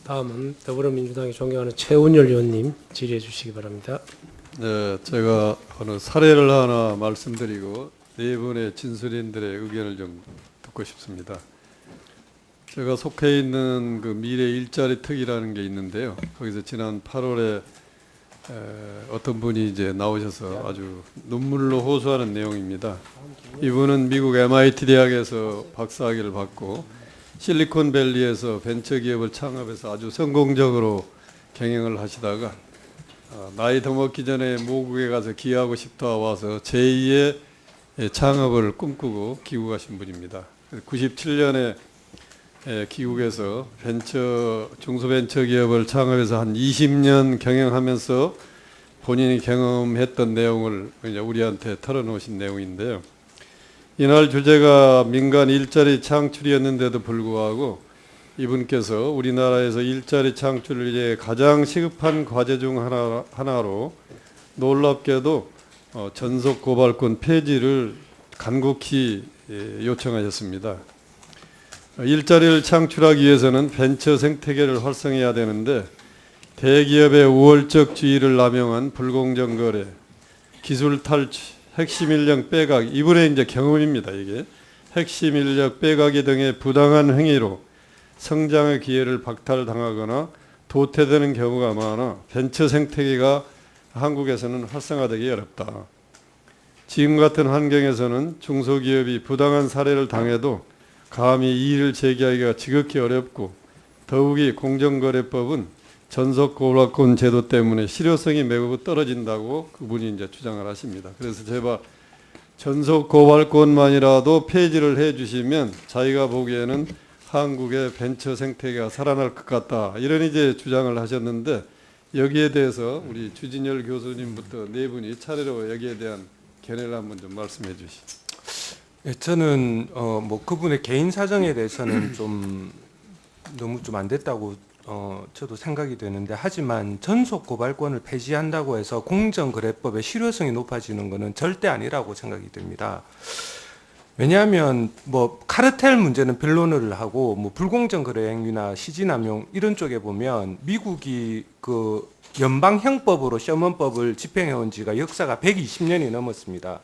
다음은 더불어민주당이 존경하는 최운열 의원님 질의해 주시기 바랍니다. 네, 제가 어느 사례를 하나 말씀드리고 네 분의 진술인들의 의견을 좀 듣고 싶습니다. 제가 속해 있는 그 미래 일자리 특위라는 게 있는데요. 거기서 지난 8월에 어떤 분이 이제 나오셔서 아주 눈물로 호소하는 내용입니다. 이분은 미국 MIT 대학에서 박사학위를 받고 실리콘밸리에서 벤처기업을 창업해서 아주 성공적으로 경영을 하시다가 나이 더 먹기 전에 모국에 가서 기여하고 싶다 와서 제2의 창업을 꿈꾸고 귀국하신 분입니다. 97년에 귀국해서 중소벤처기업을 창업해서 한 20년 경영하면서 본인이 경험했던 내용을 이제 우리한테 털어놓으신 내용인데요. 이날 주제가 민간 일자리 창출이었는데도 불구하고 이분께서 우리나라에서 일자리 창출을 위해 가장 시급한 과제 중 하나로 놀랍게도 전속 고발권 폐지를 간곡히 요청하셨습니다. 일자리를 창출하기 위해서는 벤처 생태계를 활성해야 되는데 대기업의 우월적 지위를 남용한 불공정 거래, 기술 탈취, 핵심 인력 빼가기, 이분의 이제 경험입니다. 이게 핵심 인력 빼가기 등의 부당한 행위로 성장의 기회를 박탈당하거나 도태되는 경우가 많아 벤처 생태계가 한국에서는 활성화되기 어렵다. 지금 같은 환경에서는 중소기업이 부당한 사례를 당해도 감히 이의를 제기하기가 지극히 어렵고 더욱이 공정거래법은 전속고발권 제도 때문에 실효성이 매우 떨어진다고 그분이 이제 주장을 하십니다. 그래서 제발 전속고발권만이라도 폐지를 해주시면 자기가 보기에는 한국의 벤처 생태계가 살아날 것 같다. 이런 이제 주장을 하셨는데 여기에 대해서 우리 주진열 교수님부터 네 분이 차례로 여기에 대한 견해를 한번 좀 말씀해 주시죠. 예, 저는 뭐 그분의 개인 사정에 대해서는 좀 너무 좀 안 됐다고 저도 생각이 되는데, 하지만 전속 고발권을 폐지한다고 해서 공정거래법의 실효성이 높아지는 것은 절대 아니라고 생각이 됩니다. 왜냐하면 뭐 카르텔 문제는 변론을 하고 뭐 불공정 거래 행위나 시지남용 이런 쪽에 보면 미국이 그 연방형법으로 셔먼법을 집행해온 지가 역사가 120년이 넘었습니다.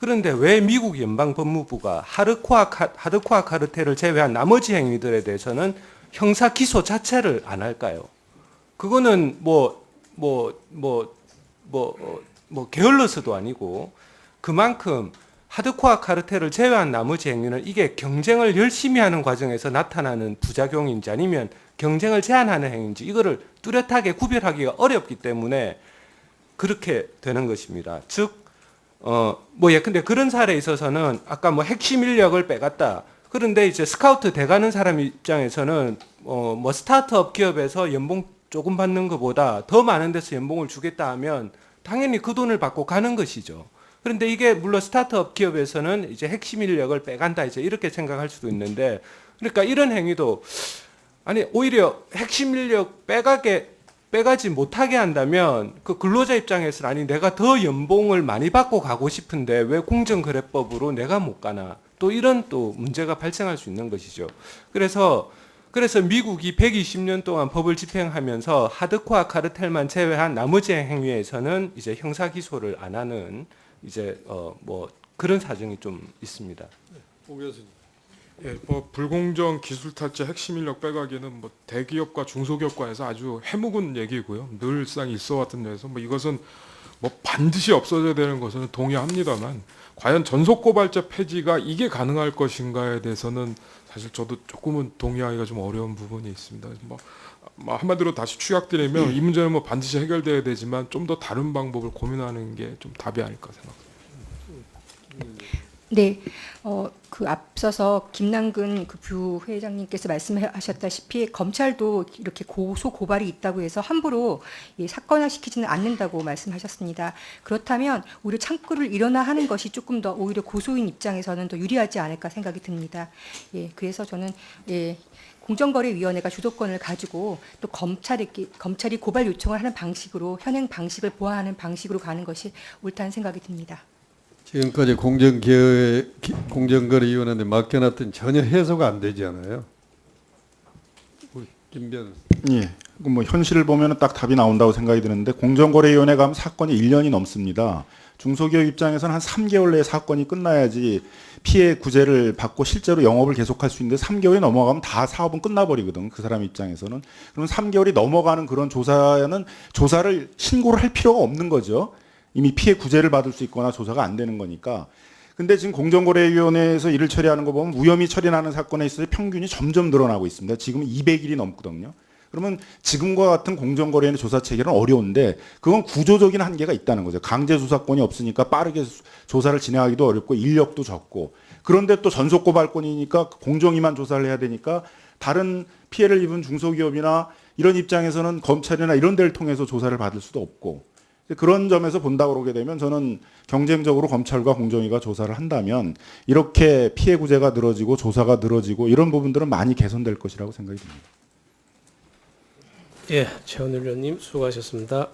그런데 왜 미국 연방법무부가 하드코어 카르텔을 제외한 나머지 행위들에 대해서는 형사 기소 자체를 안 할까요? 그거는 게을러서도 아니고 그만큼 하드코어 카르텔을 제외한 나머지 행위는 이게 경쟁을 열심히 하는 과정에서 나타나는 부작용인지 아니면 경쟁을 제한하는 행위인지 이거를 뚜렷하게 구별하기가 어렵기 때문에 그렇게 되는 것입니다. 즉, 근데 그런 사례에 있어서는 아까 뭐 핵심 인력을 빼갔다. 그런데 이제 스카우트 돼가는 사람 입장에서는 스타트업 기업에서 연봉 조금 받는 것보다 더 많은 데서 연봉을 주겠다 하면 당연히 그 돈을 받고 가는 것이죠. 그런데 이게 물론 스타트업 기업에서는 이제 핵심 인력을 빼간다 이제 이렇게 생각할 수도 있는데, 그러니까 이런 행위도 아니 오히려 핵심 인력 빼가지 못하게 한다면 그 근로자 입장에서는 아니 내가 더 연봉을 많이 받고 가고 싶은데 왜 공정거래법으로 내가 못 가나, 또 이런 또 문제가 발생할 수 있는 것이죠. 그래서 미국이 120년 동안 법을 집행하면서 하드코어 카르텔만 제외한 나머지 행위에서는 이제 형사 기소를 안 하는 이제 그런 사정이 좀 있습니다. 오 교수님. 예, 뭐 불공정 기술 탈취 핵심 인력 빼가기는 뭐 대기업과 중소기업 간에서 아주 해묵은 얘기고요. 늘상 있어왔던 데서 뭐 이것은 뭐 반드시 없어져야 되는 것은 동의합니다만 과연 전속 고발자 폐지가 이게 가능할 것인가에 대해서는 사실 저도 조금은 동의하기가 좀 어려운 부분이 있습니다. 뭐 한마디로 다시 취약드리면 이 문제는 뭐 반드시 해결돼야 되지만 좀 더 다른 방법을 고민하는 게 좀 답이 아닐까 생각합니다. 네, 그 앞서서 김남근 그 부회장님께서 말씀하셨다시피 검찰도 이렇게 고소 고발이 있다고 해서 함부로 사건화시키지는 않는다고 말씀하셨습니다. 그렇다면 오히려 창구를 일원화하는 것이 조금 더 오히려 고소인 입장에서는 더 유리하지 않을까 생각이 듭니다. 예, 그래서 저는 공정거래위원회가 주도권을 가지고 또 검찰이 고발 요청을 하는 방식으로 현행 방식을 보완하는 방식으로 가는 것이 옳다는 생각이 듭니다. 지금까지 공정거래위원회에 맡겨놨던 전혀 해소가 안 되지 않아요? 김변. 예. 뭐 현실을 보면 딱 답이 나온다고 생각이 드는데 공정거래위원회 가면 사건이 1년이 넘습니다. 중소기업 입장에서는 한 3개월 내에 사건이 끝나야지 피해 구제를 받고 실제로 영업을 계속할 수 있는데 3개월이 넘어가면 다 사업은 끝나버리거든. 그 사람 입장에서는. 그러면 3개월이 넘어가는 그런 조사는 조사를 신고를 할 필요가 없는 거죠. 이미 피해 구제를 받을 수 있거나 조사가 안 되는 거니까. 근데 지금 공정거래위원회에서 일을 처리하는 거 보면 무혐의 처리나는 사건에 있어서 평균이 점점 늘어나고 있습니다. 지금 200일이 넘거든요. 그러면 지금과 같은 공정거래위원회 조사 체계는 어려운데 그건 구조적인 한계가 있다는 거죠. 강제 수사권이 없으니까 빠르게 조사를 진행하기도 어렵고 인력도 적고 그런데 또 전속 고발권이니까 공정위만 조사를 해야 되니까 다른 피해를 입은 중소기업이나 이런 입장에서는 검찰이나 이런 데를 통해서 조사를 받을 수도 없고 그런 점에서 본다고 그러게 되면 저는 경쟁적으로 검찰과 공정위가 조사를 한다면 이렇게 피해 구제가 늘어지고 조사가 늘어지고 이런 부분들은 많이 개선될 것이라고 생각이 듭니다. 예, 최원일 의원님 수고하셨습니다.